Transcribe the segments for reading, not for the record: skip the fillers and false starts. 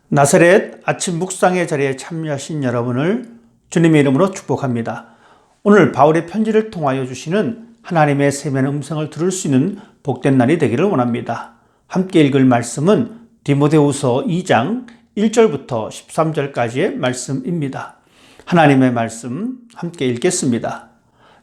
나사렛 아침 묵상의 자리에 참여하신 여러분을 주님의 이름으로 축복합니다. 오늘 바울의 편지를 통하여 주시는 하나님의 세미한 음성을 들을 수 있는 복된 날이 되기를 원합니다. 함께 읽을 말씀은 디모데후서 2장 1절부터 13절까지의 말씀입니다. 하나님의 말씀 함께 읽겠습니다.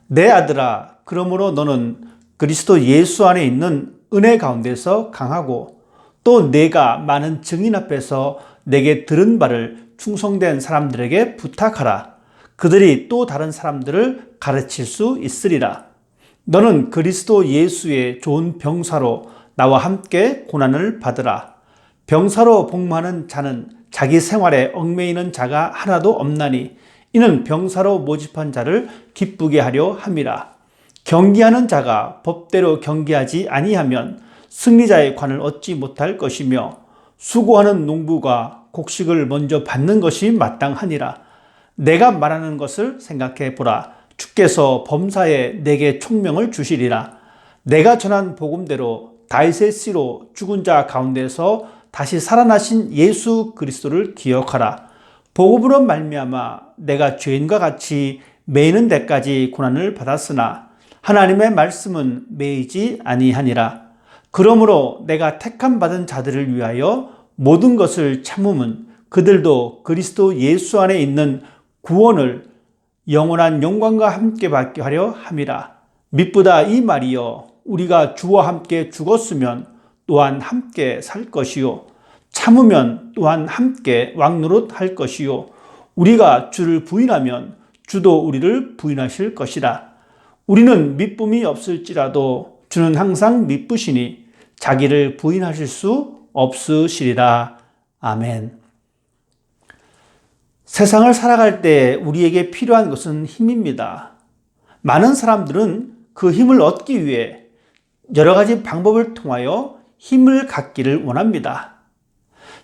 내 아들아, 그러므로 너는 그리스도 예수 안에 있는 은혜 가운데서 강하고 또 내가 많은 증인 앞에서 내게 들은 바를 충성된 사람들에게 부탁하라. 그들이 또 다른 사람들을 가르칠 수 있으리라. 너는 그리스도 예수의 좋은 병사로 나와 함께 고난을 받으라. 병사로 복무하는 자는 자기 생활에 얽매이는 자가 하나도 없나니 이는 병사로 모집한 자를 기쁘게 하려 함이라. 경기하는 자가 법대로 경기하지 아니하면 승리자의 관을 얻지 못할 것이며 수고하는 농부가 곡식을 먼저 받는 것이 마땅하니라. 내가 말하는 것을 생각해 보라. 주께서 범사에 내게 총명을 주시리라. 내가 전한 복음대로 다윗의 씨로 죽은 자 가운데서 다시 살아나신 예수 그리스도를 기억하라. 복음으로 말미암아 내가 죄인과 같이 매이는 데까지 고난을 받았으나 하나님의 말씀은 매이지 아니하니라. 그러므로 내가 택함 받은 자들을 위하여 모든 것을 참음은 그들도 그리스도 예수 안에 있는 구원을 영원한 영광과 함께 받게 하려 함이라. 미쁘다 이 말이여, 우리가 주와 함께 죽었으면 또한 함께 살 것이요 참으면 또한 함께 왕노릇할 것이요 우리가 주를 부인하면 주도 우리를 부인하실 것이라. 우리는 미쁨이 없을지라도 주는 항상 미쁘시니 자기를 부인하실 수 없으시리라. 아멘. 세상을 살아갈 때 우리에게 필요한 것은 힘입니다. 많은 사람들은 그 힘을 얻기 위해 여러 가지 방법을 통하여 힘을 갖기를 원합니다.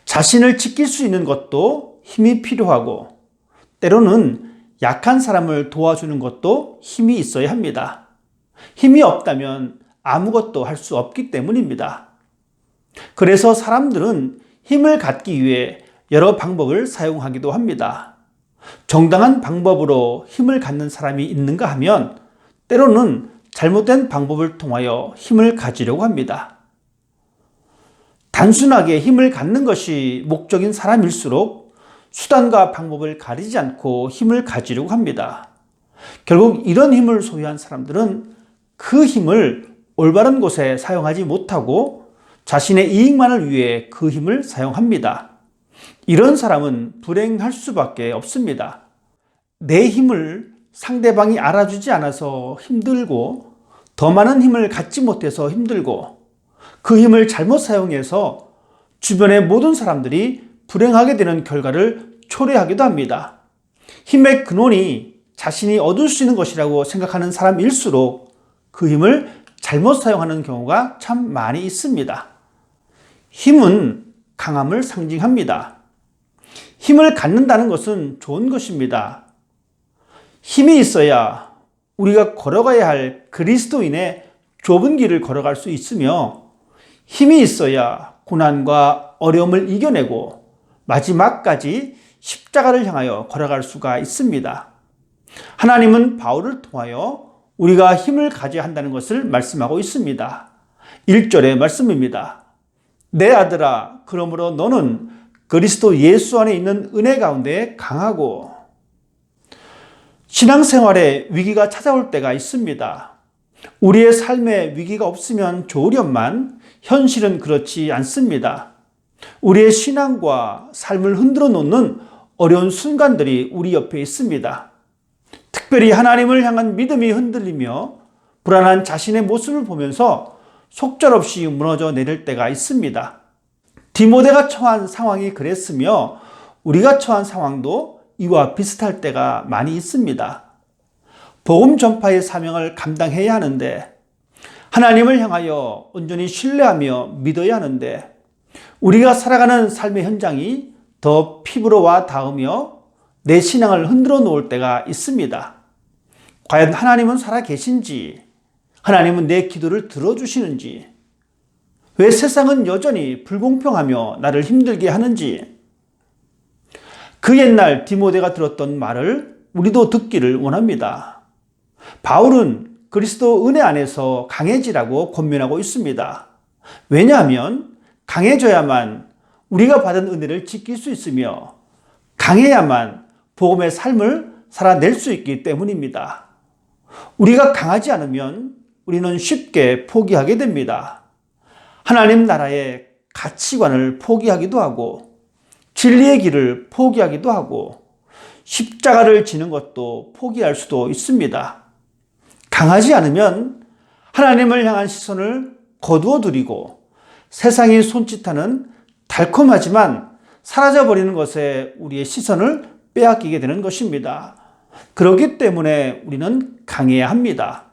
자신을 지킬 수 있는 것도 힘이 필요하고 때로는 약한 사람을 도와주는 것도 힘이 있어야 합니다. 힘이 없다면 아무것도 할 수 없기 때문입니다. 그래서 사람들은 힘을 갖기 위해 여러 방법을 사용하기도 합니다. 정당한 방법으로 힘을 갖는 사람이 있는가 하면 때로는 잘못된 방법을 통하여 힘을 가지려고 합니다. 단순하게 힘을 갖는 것이 목적인 사람일수록 수단과 방법을 가리지 않고 힘을 가지려고 합니다. 결국 이런 힘을 소유한 사람들은 그 힘을 올바른 곳에 사용하지 못하고 자신의 이익만을 위해 그 힘을 사용합니다. 이런 사람은 불행할 수밖에 없습니다. 내 힘을 상대방이 알아주지 않아서 힘들고 더 많은 힘을 갖지 못해서 힘들고 그 힘을 잘못 사용해서 주변의 모든 사람들이 불행하게 되는 결과를 초래하기도 합니다. 힘의 근원이 자신이 얻을 수 있는 것이라고 생각하는 사람일수록 그 힘을 잘못 사용하는 경우가 참 많이 있습니다. 힘은 강함을 상징합니다. 힘을 갖는다는 것은 좋은 것입니다. 힘이 있어야 우리가 걸어가야 할 그리스도인의 좁은 길을 걸어갈 수 있으며 힘이 있어야 고난과 어려움을 이겨내고 마지막까지 십자가를 향하여 걸어갈 수가 있습니다. 하나님은 바울을 통하여 우리가 힘을 가져야 한다는 것을 말씀하고 있습니다. 1절의 말씀입니다. 내 아들아, 그러므로 너는 그리스도 예수 안에 있는 은혜 가운데 강하고. 신앙생활에 위기가 찾아올 때가 있습니다. 우리의 삶에 위기가 없으면 좋으련만 현실은 그렇지 않습니다. 우리의 신앙과 삶을 흔들어 놓는 어려운 순간들이 우리 옆에 있습니다. 특별히 하나님을 향한 믿음이 흔들리며 불안한 자신의 모습을 보면서 속절없이 무너져 내릴 때가 있습니다. 디모데가 처한 상황이 그랬으며 우리가 처한 상황도 이와 비슷할 때가 많이 있습니다. 복음 전파의 사명을 감당해야 하는데 하나님을 향하여 온전히 신뢰하며 믿어야 하는데 우리가 살아가는 삶의 현장이 더 피부로 와 닿으며 내 신앙을 흔들어 놓을 때가 있습니다. 과연 하나님은 살아 계신지, 하나님은 내 기도를 들어주시는지, 왜 세상은 여전히 불공평하며 나를 힘들게 하는지, 그 옛날 디모데가 들었던 말을 우리도 듣기를 원합니다. 바울은 그리스도 은혜 안에서 강해지라고 권면하고 있습니다. 왜냐하면 강해져야만 우리가 받은 은혜를 지킬 수 있으며 강해야만 복음의 삶을 살아낼 수 있기 때문입니다. 우리가 강하지 않으면 우리는 쉽게 포기하게 됩니다. 하나님 나라의 가치관을 포기하기도 하고 진리의 길을 포기하기도 하고 십자가를 지는 것도 포기할 수도 있습니다. 강하지 않으면 하나님을 향한 시선을 거두어 두리고 세상이 손짓하는 달콤하지만 사라져버리는 것에 우리의 시선을 빼앗기게 되는 것입니다. 그렇기 때문에 우리는 강해야 합니다.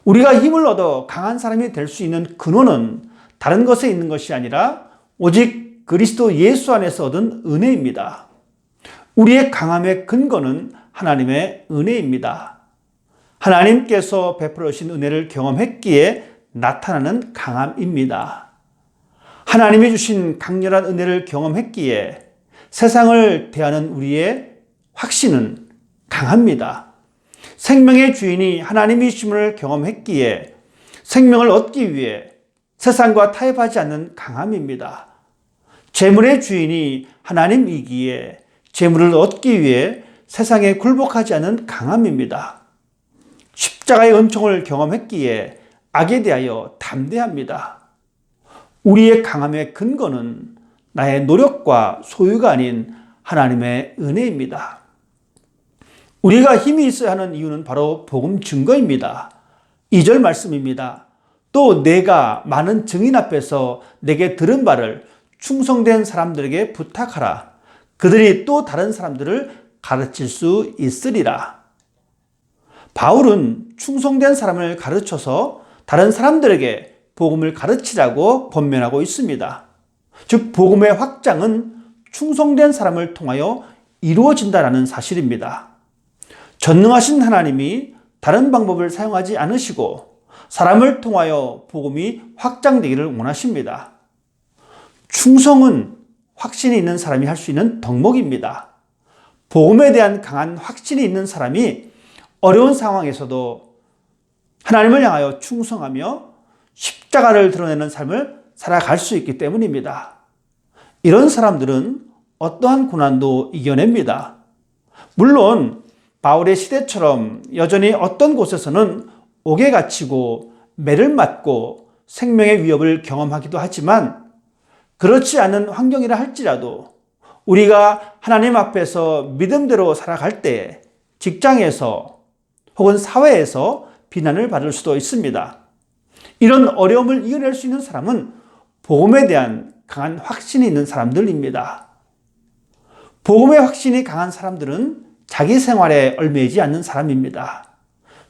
우리가 힘을 얻어 강한 사람이 될 수 있는 근원은 다른 것에 있는 것이 아니라 오직 그리스도 예수 안에서 얻은 은혜입니다. 우리의 강함의 근거는 하나님의 은혜입니다. 하나님께서 베풀어 주신 은혜를 경험했기에 나타나는 강함입니다. 하나님이 주신 강렬한 은혜를 경험했기에 세상을 대하는 우리의 확신은 강합니다. 생명의 주인이 하나님이심을 경험했기에 생명을 얻기 위해 세상과 타협하지 않는 강함입니다. 재물의 주인이 하나님이기에 재물을 얻기 위해 세상에 굴복하지 않은 강함입니다. 십자가의 은총을 경험했기에 악에 대하여 담대합니다. 우리의 강함의 근거는 나의 노력과 소유가 아닌 하나님의 은혜입니다. 우리가 힘이 있어야 하는 이유는 바로 복음 증거입니다. 2절 말씀입니다. 또 내가 많은 증인 앞에서 내게 들은 바를 충성된 사람들에게 부탁하라. 그들이 또 다른 사람들을 가르칠 수 있으리라. 바울은 충성된 사람을 가르쳐서 다른 사람들에게 복음을 가르치라고 권면하고 있습니다. 즉 복음의 확장은 충성된 사람을 통하여 이루어진다는 사실입니다. 전능하신 하나님이 다른 방법을 사용하지 않으시고 사람을 통하여 복음이 확장되기를 원하십니다. 충성은 확신이 있는 사람이 할 수 있는 덕목입니다. 복음에 대한 강한 확신이 있는 사람이 어려운 상황에서도 하나님을 향하여 충성하며 십자가를 드러내는 삶을 살아갈 수 있기 때문입니다. 이런 사람들은 어떠한 고난도 이겨냅니다. 물론 바울의 시대처럼 여전히 어떤 곳에서는 옥에 갇히고 매를 맞고 생명의 위협을 경험하기도 하지만 그렇지 않은 환경이라 할지라도 우리가 하나님 앞에서 믿음대로 살아갈 때 직장에서 혹은 사회에서 비난을 받을 수도 있습니다. 이런 어려움을 이겨낼 수 있는 사람은 복음에 대한 강한 확신이 있는 사람들입니다. 복음의 확신이 강한 사람들은 자기 생활에 얽매이지 않는 사람입니다.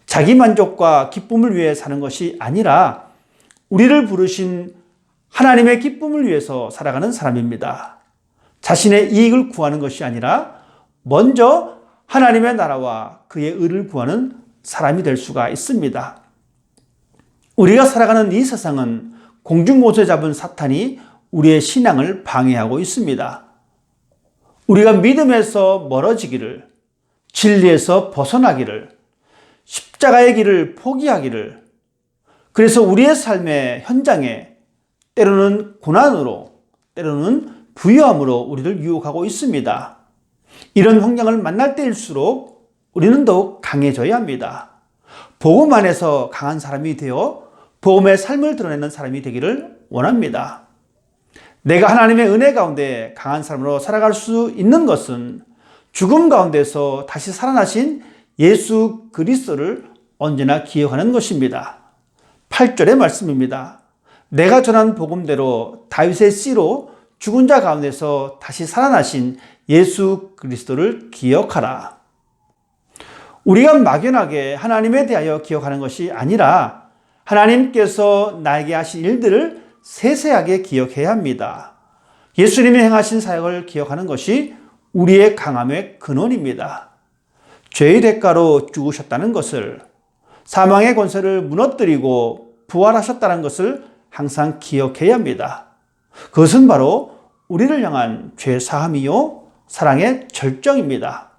자기 만족과 기쁨을 위해 사는 것이 아니라 우리를 부르신 하나님의 기쁨을 위해서 살아가는 사람입니다. 자신의 이익을 구하는 것이 아니라 먼저 하나님의 나라와 그의 의를 구하는 사람이 될 수가 있습니다. 우리가 살아가는 이 세상은 공중못에 잡은 사탄이 우리의 신앙을 방해하고 있습니다. 우리가 믿음에서 멀어지기를, 진리에서 벗어나기를, 십자가의 길을 포기하기를, 그래서 우리의 삶의 현장에 때로는 고난으로, 때로는 부유함으로 우리를 유혹하고 있습니다. 이런 환경을 만날 때일수록 우리는 더욱 강해져야 합니다. 복음 안에서 강한 사람이 되어 복음의 삶을 드러내는 사람이 되기를 원합니다. 내가 하나님의 은혜 가운데 강한 사람으로 살아갈 수 있는 것은 죽음 가운데서 다시 살아나신 예수 그리스도를 언제나 기억하는 것입니다. 8절의 말씀입니다. 내가 전한 복음대로 다윗의 씨로 죽은 자 가운데서 다시 살아나신 예수 그리스도를 기억하라. 우리가 막연하게 하나님에 대하여 기억하는 것이 아니라 하나님께서 나에게 하신 일들을 세세하게 기억해야 합니다. 예수님이 행하신 사역을 기억하는 것이 우리의 강함의 근원입니다. 죄의 대가로 죽으셨다는 것을, 사망의 권세를 무너뜨리고 부활하셨다는 것을 항상 기억해야 합니다. 그것은 바로 우리를 향한 죄 사함이요 사랑의 절정입니다.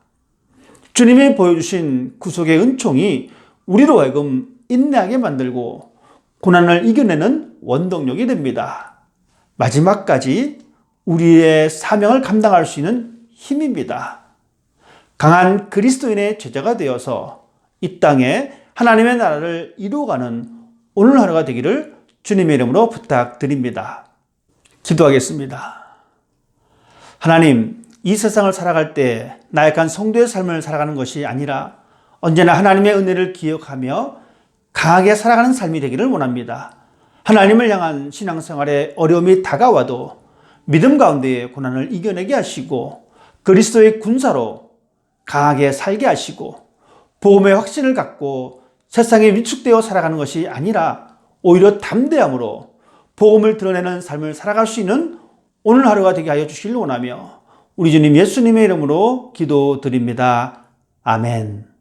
주님이 보여주신 구속의 은총이 우리로 하여금 인내하게 만들고 고난을 이겨내는 원동력이 됩니다. 마지막까지 우리의 사명을 감당할 수 있는 힘입니다. 강한 그리스도인의 제자가 되어서 이 땅에 하나님의 나라를 이루어가는 오늘 하루가 되기를 주님의 이름으로 부탁드립니다. 기도하겠습니다. 하나님, 이 세상을 살아갈 때 나약한 성도의 삶을 살아가는 것이 아니라 언제나 하나님의 은혜를 기억하며 강하게 살아가는 삶이 되기를 원합니다. 하나님을 향한 신앙생활에 어려움이 다가와도 믿음 가운데에 고난을 이겨내게 하시고 그리스도의 군사로 강하게 살게 하시고 복음의 확신을 갖고 세상에 위축되어 살아가는 것이 아니라 오히려 담대함으로 복음을 드러내는 삶을 살아갈 수 있는 오늘 하루가 되게 하여 주시길 원하며 우리 주님 예수님의 이름으로 기도드립니다. 아멘.